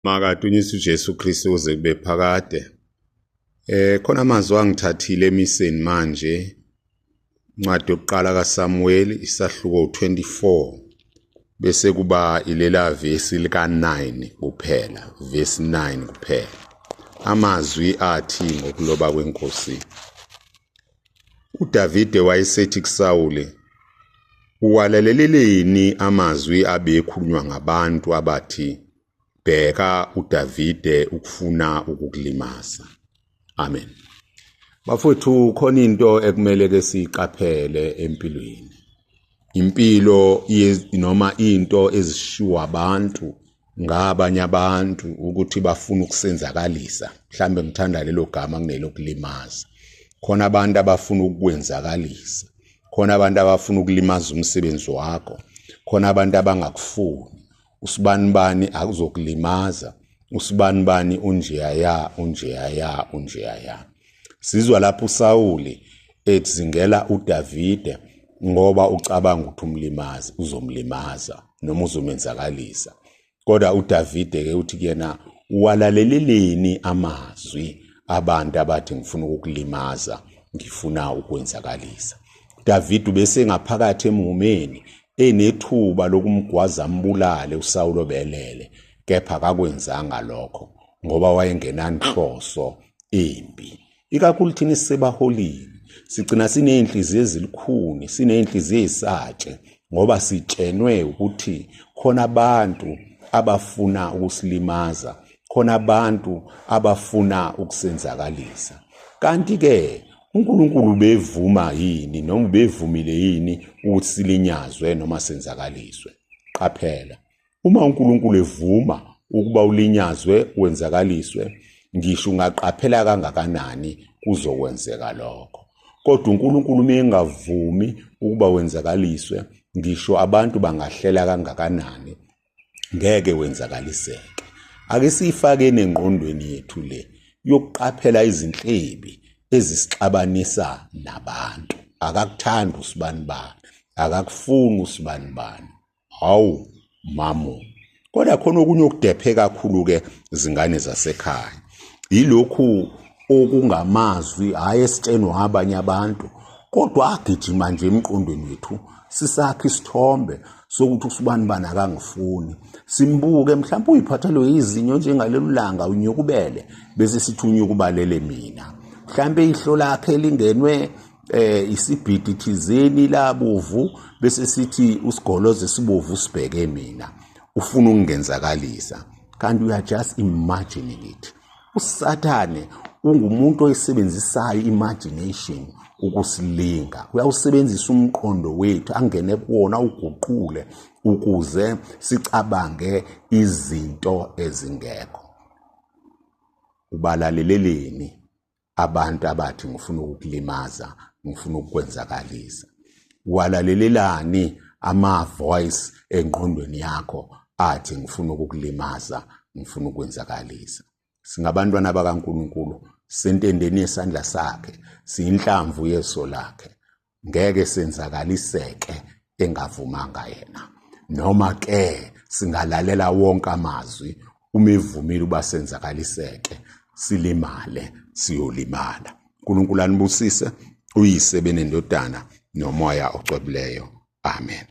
Makadunyiswe uJesu Kristu uze kube phakade. Khona amazwi angithathile emiseni manje. Incwadi yokuqala kaSamuel isahluko 24 bese kuba ilela verse lika 9 kuphela, verse 9 kuphela. Amazwi athi ngokuloba kwenkosi. uDavide wayesethi kuSawule, "Uwalaleleleni amazwi abekhulunywa ngabantu abathi, bheka uDavide ukufuna ukukulimaza." Amen. Bafowethu, khona into ekumele ke siqaphele empilweni. Impilo noma into ezishiwa abantu ngabanye abantu ukuthi bafuna ukusenzakalisa. Mhlambe ngithanda lelo gama kunelokulimaza. Khona abantu abafuna ukukwenzakalisa. Khona abantu abafuna ukulimaza umsebenzi wakho. Khona abantu abangakufuni. Usibanibani akuzokulimaza. Usibanibani unjeyaya. Sizwa lapho uSawuli ethzingela uDavide ngoba ucabanga ukuthi umlimazi uzomlimaza noma uzomenzakalisa. Kodwa uDavide ke uthi kuyena, "Uwalaleleleni amazwi abantu abathi ngifuna ukukulimaza, ngifuna ukwenzakalisa." uDavide bese ngaphakathi emhumeni enethuba lokumgwaza ambulale uSawuli obelele, kepha akakwenzanga lokho ngoba wayengenanhloso embi. Ikakhulu thina sisebaholini sigcina sineyinhliziyo ezilikhuni, sineyinhliziyo ezisatshe ngoba sitshenwe ukuthi khona abantu abafuna ukusilimaza, khona abantu abafuna ukusenzakalisa. Kanti ke uNkulunkulu bevuma yini noma bevumile yini ukuthi silinyazwe noma senzakaliswe? Qaphela, uma uNkulunkulu evuma ukuba ulinyazwe wenzakaliswe, ngisho ungaqaphela kangakanani kuzokwenzeka lokho. Kodwa uNkulunkulu mengavumi ukuba wenzakaliswe, ngisho abantu bangahlela kangakanani ngeke wenzakaliseke. Ake sifake engqondweni yethu le yokuqaphela izinhlebi ezisixabanisa nabantu. Akakuthanda usibanibani, akakufuni usibanibani. Hawu mamu. Kodwa khona okunye okudephe kakhulu ke izingane zasekhaya. Yilokhu okungamazwi ayesitshenwa abanye abantu, kodwa agijima nje emqondweni wethu. Sisakhe isithombe sokuthi usibanibani akangifuni. Simbuke mhlawumbe uyiphathelwe izinyo njengalelo langa unyukubele bese sithi unyukubalele mina. Mhlawumbe ihlo lakhe lingenwe isibhidi thizeni labovu bese sithi usigoloze sibovu sibheke mina. Ufuna ukungenzakalisa. Kanti you are just imagining it. uSathane ungumuntu oyisebenzisayo imagination ukusilinga. Uyawusebenzisa umqondo wethu angene kuwona uguqule ukuze sicabange izinto ezingekho. Ubalaleleleni abantu abathi ngifuna ukukulimaza, ngifuna ukukwenzakalisa. Walalelelani ama-voice engqondweni yakho athi ngifuna ukukulimaza, ngifuna ukwenzakalisa. Singabantwana bakaNkulunkulu, sentendeni yesandla sakhe, siyinhlamvu yeso lakhe. Ngeke senzakaliseke engavumanga yena. Noma ke singalalela wonke amazwi, uma evumile uba senzakaliseke, silimale, siyolimala. uNkulunkulu anibusise, uyise benendodana nomoya ocwebileyo. Amen.